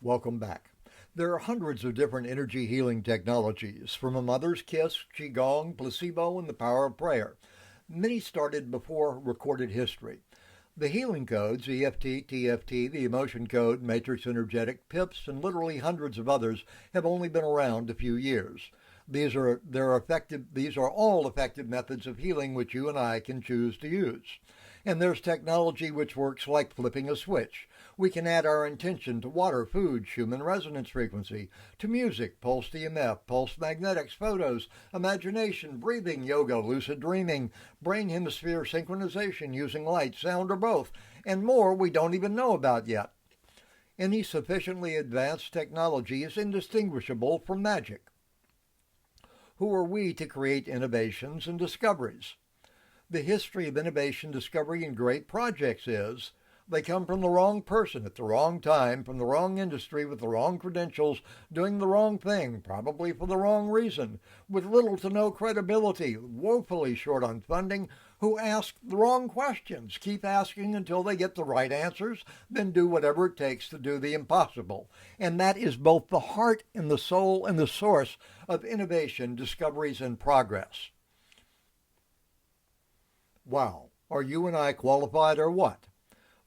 Welcome back. There are hundreds of different energy healing technologies, from a mother's kiss, qigong, placebo, and the power of prayer. Many started before recorded history. The healing codes, EFT, TFT, the emotion code, matrix energetic, PIPs, and literally hundreds of others, have only been around a few years. These are all effective methods of healing which you and I can choose to use. And there's technology which works like flipping a switch. We can add our intention to water, food, human resonance frequency, to music, pulsed EMF, pulsed magnetics, photos, imagination, breathing, yoga, lucid dreaming, brain hemisphere synchronization using light, sound, or both, and more we don't even know about yet. Any sufficiently advanced technology is indistinguishable from magic. Who are we to create innovations and discoveries? The history of innovation, discovery, and great projects is they come from the wrong person at the wrong time, from the wrong industry with the wrong credentials, doing the wrong thing, probably for the wrong reason, with little to no credibility, woefully short on funding, who ask the wrong questions, keep asking until they get the right answers, then do whatever it takes to do the impossible. And that is both the heart and the soul and the source of innovation, discoveries, and progress. Wow, are you and I qualified or what?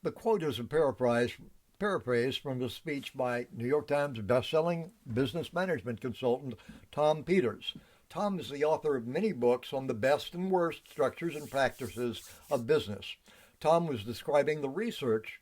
The quote is a paraphrase from a speech by New York Times best-selling business management consultant Tom Peters. Tom is the author of many books on the best and worst structures and practices of business. Tom was describing the research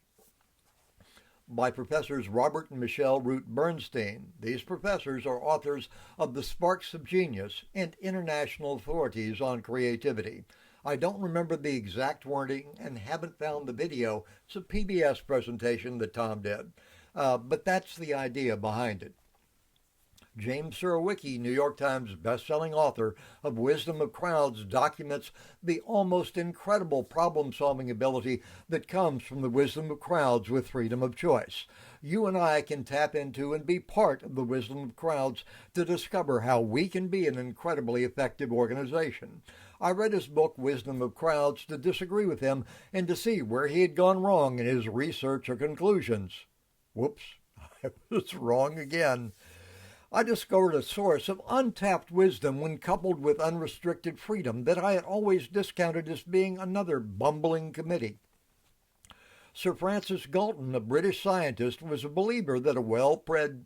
by Professors Robert and Michelle Root Bernstein. These professors are authors of The Sparks of Genius and international authorities on creativity. I don't remember the exact wording and haven't found the video. It's a PBS presentation that Tom did. But that's the idea behind it. James Surowiecki, New York Times best-selling author of Wisdom of Crowds, documents the almost incredible problem-solving ability that comes from the wisdom of crowds with freedom of choice. You and I can tap into and be part of the wisdom of crowds to discover how we can be an incredibly effective organization. I read his book, Wisdom of Crowds, to disagree with him and to see where he had gone wrong in his research or conclusions. Whoops, I was wrong again. I discovered a source of untapped wisdom when coupled with unrestricted freedom that I had always discounted as being another bumbling committee. Sir Francis Galton, a British scientist, was a believer that a well-bred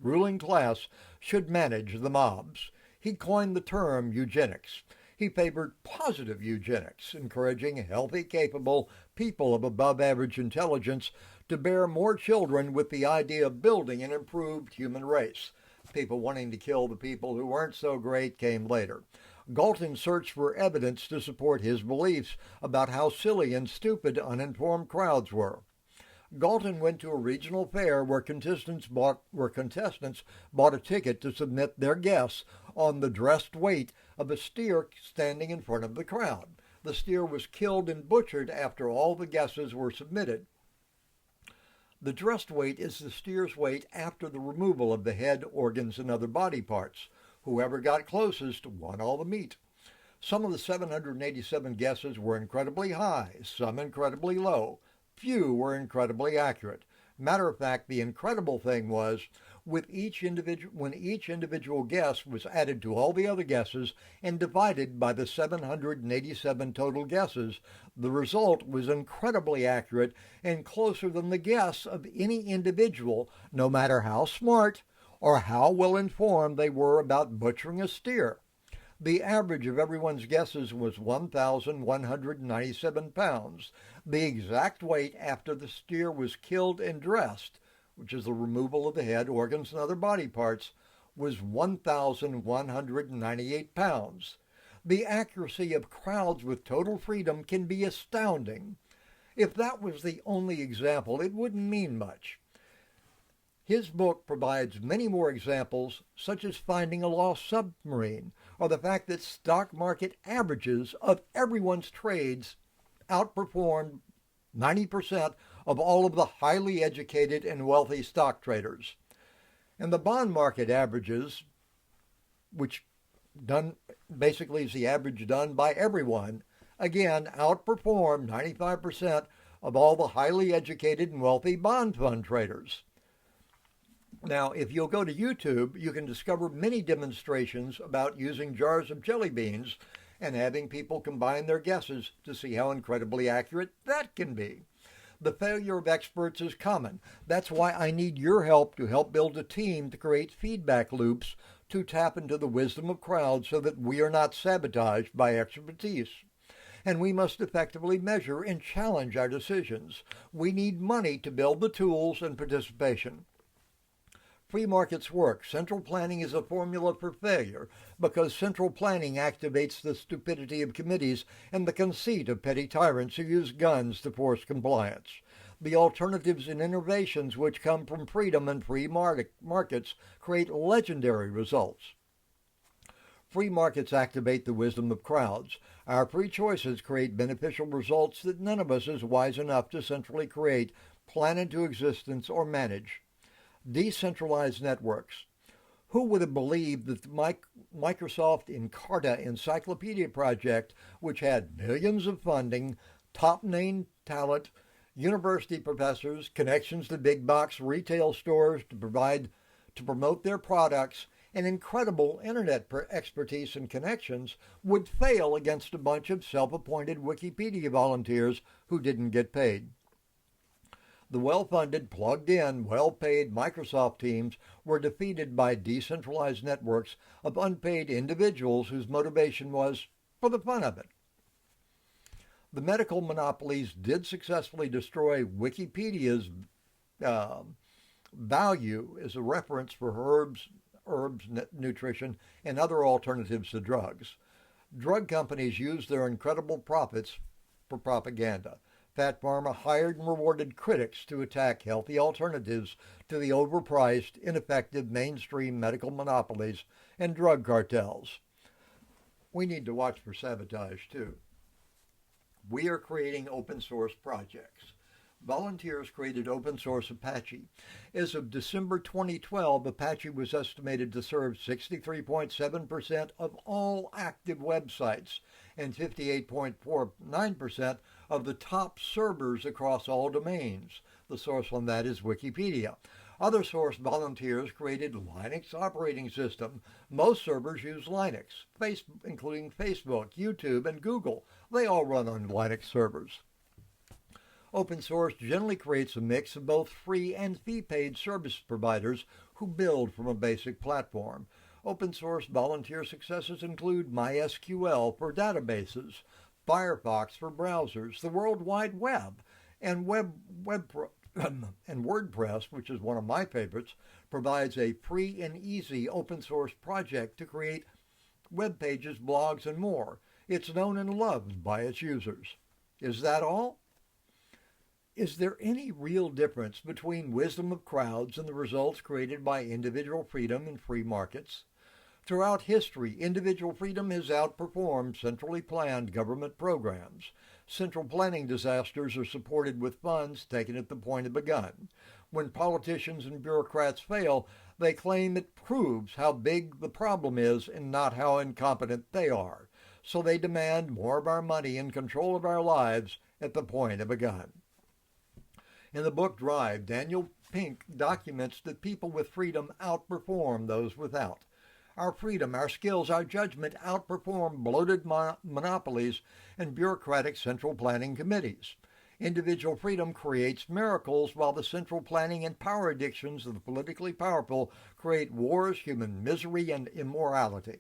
ruling class should manage the mobs. He coined the term eugenics. He favored positive eugenics, encouraging healthy, capable people of above-average intelligence to bear more children with the idea of building an improved human race. People wanting to kill the people who weren't so great came later. Galton searched for evidence to support his beliefs about how silly and stupid uninformed crowds were. Galton went to a regional fair where contestants bought a ticket to submit their guess on the dressed weight of a steer standing in front of the crowd. The steer was killed and butchered after all the guesses were submitted. The dressed weight is the steer's weight after the removal of the head, organs, and other body parts. Whoever got closest won all the meat. Some of the 787 guesses were incredibly high, some incredibly low. Few were incredibly accurate. Matter of fact, the incredible thing was, when each individual guess was added to all the other guesses and divided by the 787 total guesses, the result was incredibly accurate and closer than the guess of any individual, no matter how smart or how well informed they were about butchering a steer. The average of everyone's guesses was 1,197 pounds. The exact weight after the steer was killed and dressed, which is the removal of the head, organs, and other body parts, was 1,198 pounds. The accuracy of crowds with total freedom can be astounding. If that was the only example, it wouldn't mean much. His book provides many more examples, such as finding a lost submarine, or the fact that stock market averages of everyone's trades outperformed 90% of all of the highly educated and wealthy stock traders. And the bond market averages, which basically is the average done by everyone, again outperformed 95% of all the highly educated and wealthy bond fund traders. Now, if you'll go to YouTube, you can discover many demonstrations about using jars of jelly beans and having people combine their guesses to see how incredibly accurate that can be. The failure of experts is common. That's why I need your help to help build a team to create feedback loops to tap into the wisdom of crowds so that we are not sabotaged by expertise. And we must effectively measure and challenge our decisions. We need money to build the tools and participation. Free markets work. Central planning is a formula for failure because central planning activates the stupidity of committees and the conceit of petty tyrants who use guns to force compliance. The alternatives and innovations which come from freedom and free markets create legendary results. Free markets activate the wisdom of crowds. Our free choices create beneficial results that none of us is wise enough to centrally create, plan into existence, or manage. Decentralized networks. Who would have believed that the Microsoft Encarta Encyclopedia project, which had millions of funding, top-name talent, university professors, connections to big box retail stores to promote their products, and incredible internet expertise and connections, would fail against a bunch of self-appointed Wikipedia volunteers who didn't get paid? The well-funded, plugged-in, well-paid Microsoft teams were defeated by decentralized networks of unpaid individuals whose motivation was for the fun of it. The medical monopolies did successfully destroy Wikipedia's value as a reference for herbs, nutrition, and other alternatives to drugs. Drug companies used their incredible profits for propaganda. Fat Pharma hired and rewarded critics to attack healthy alternatives to the overpriced, ineffective mainstream medical monopolies and drug cartels. We need to watch for sabotage, too. We are creating open source projects. Volunteers created open source Apache. As of December 2012, Apache was estimated to serve 63.7% of all active websites and 58.49% of the top servers across all domains. The source on that is Wikipedia. Other source volunteers created Linux operating system. Most servers use Linux, including Facebook, YouTube, and Google. They all run on Linux servers. Open source generally creates a mix of both free and fee-paid service providers who build from a basic platform. Open source volunteer successes include MySQL for databases, Firefox for browsers, the World Wide Web, and and WordPress, which is one of my favorites, provides a free and easy open source project to create web pages, blogs, and more. It's known and loved by its users. Is that all? Is there any real difference between wisdom of crowds and the results created by individual freedom in free markets? Throughout history, individual freedom has outperformed centrally planned government programs. Central planning disasters are supported with funds taken at the point of a gun. When politicians and bureaucrats fail, they claim it proves how big the problem is and not how incompetent they are. So they demand more of our money and control of our lives at the point of a gun. In the book Drive, Daniel Pink documents that people with freedom outperform those without. Our freedom, our skills, our judgment outperform bloated monopolies and bureaucratic central planning committees. Individual freedom creates miracles, while the central planning and power addictions of the politically powerful create wars, human misery, and immorality.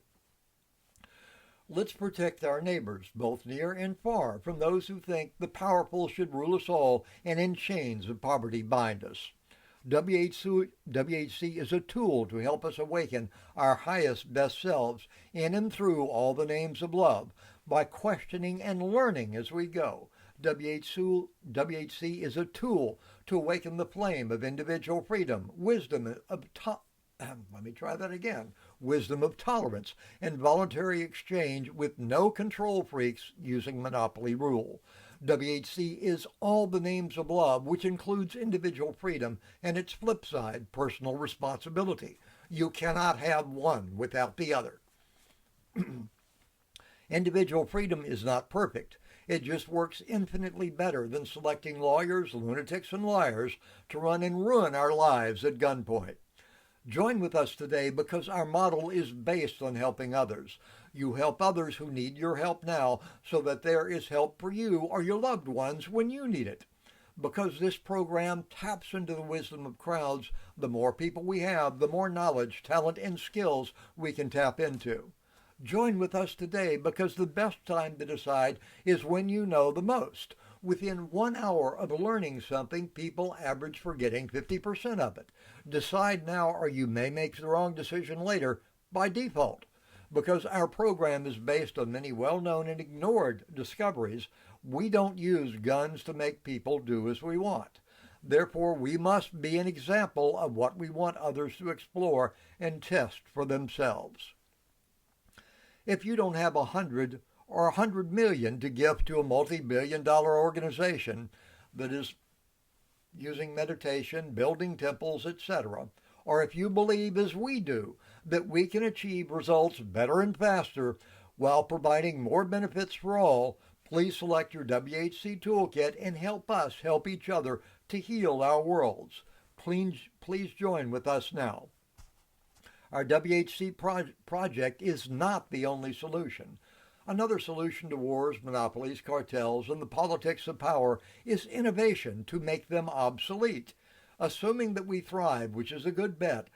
Let's protect our neighbors, both near and far, from those who think the powerful should rule us all and in chains of poverty bind us. WHC is a tool to help us awaken our highest, best selves in and through all the names of love by questioning and learning as we go. WHC is a tool to awaken the flame of individual freedom, wisdom of tolerance and voluntary exchange with no control freaks using monopoly rule. WHC is all the names of love, which includes individual freedom and its flip side, personal responsibility. You cannot have one without the other. Individual freedom is not perfect. It just works infinitely better than selecting lawyers, lunatics, and liars to run and ruin our lives at gunpoint. Join with us today because our model is based on helping others. You help others who need your help now so that there is help for you or your loved ones when you need it. Because this program taps into the wisdom of crowds, the more people we have, the more knowledge, talent, and skills we can tap into. Join with us today because the best time to decide is when you know the most. Within 1 hour of learning something, people average forgetting 50% of it. Decide now or you may make the wrong decision later by default. Because our program is based on many well-known and ignored discoveries, we don't use guns to make people do as we want. Therefore, we must be an example of what we want others to explore and test for themselves. If you don't have 100 or 100 million to give to a multi-billion-dollar organization that is using meditation, building temples, etc., or if you believe, as we do, that we can achieve results better and faster while providing more benefits for all, please select your WHC Toolkit and help us help each other to heal our worlds. Please join with us now. Our WHC project is not the only solution. Another solution to wars, monopolies, cartels, and the politics of power is innovation to make them obsolete. Assuming that we thrive, which is a good bet,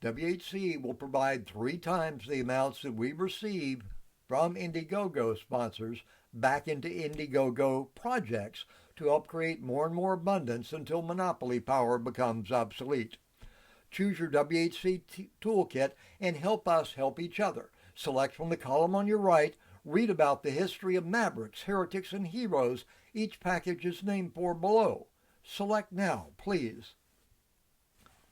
WHC will provide 3 times the amounts that we receive from Indiegogo sponsors back into Indiegogo projects to help create more and more abundance until monopoly power becomes obsolete. Choose your WHC toolkit and help us help each other. Select from the column on your right. Read about the history of mavericks, heretics, and heroes each package is named for below. Select now, please.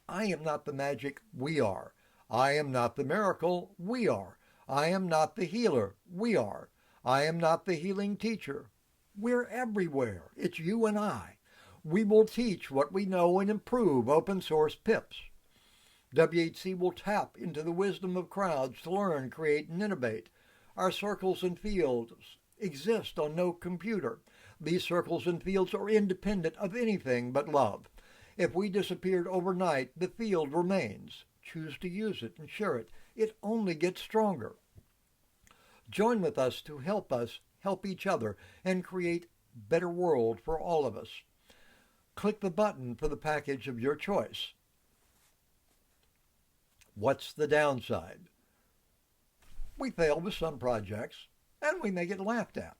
I am not the magic, we are. I am not the miracle, we are. I am not the healer, we are. I am not the healing teacher. We're everywhere. It's you and I. We will teach what we know and improve open source pips. WHC will tap into the wisdom of crowds to learn, create, and innovate. Our circles and fields exist on no computer. These circles and fields are independent of anything but love. If we disappeared overnight, the field remains. Choose to use it and share it. It only gets stronger. Join with us help each other, and create a better world for all of us. Click the button for the package of your choice. What's the downside? We fail with some projects, and we may get laughed at.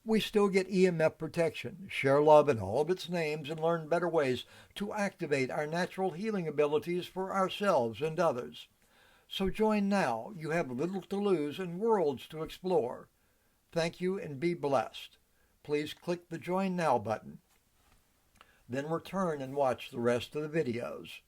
We still get EMF protection, share love in all of its names, and learn better ways to activate our natural healing abilities for ourselves and others. So join now. You have little to lose and worlds to explore. Thank you and be blessed. Please click the Join Now button. Then return and watch the rest of the videos.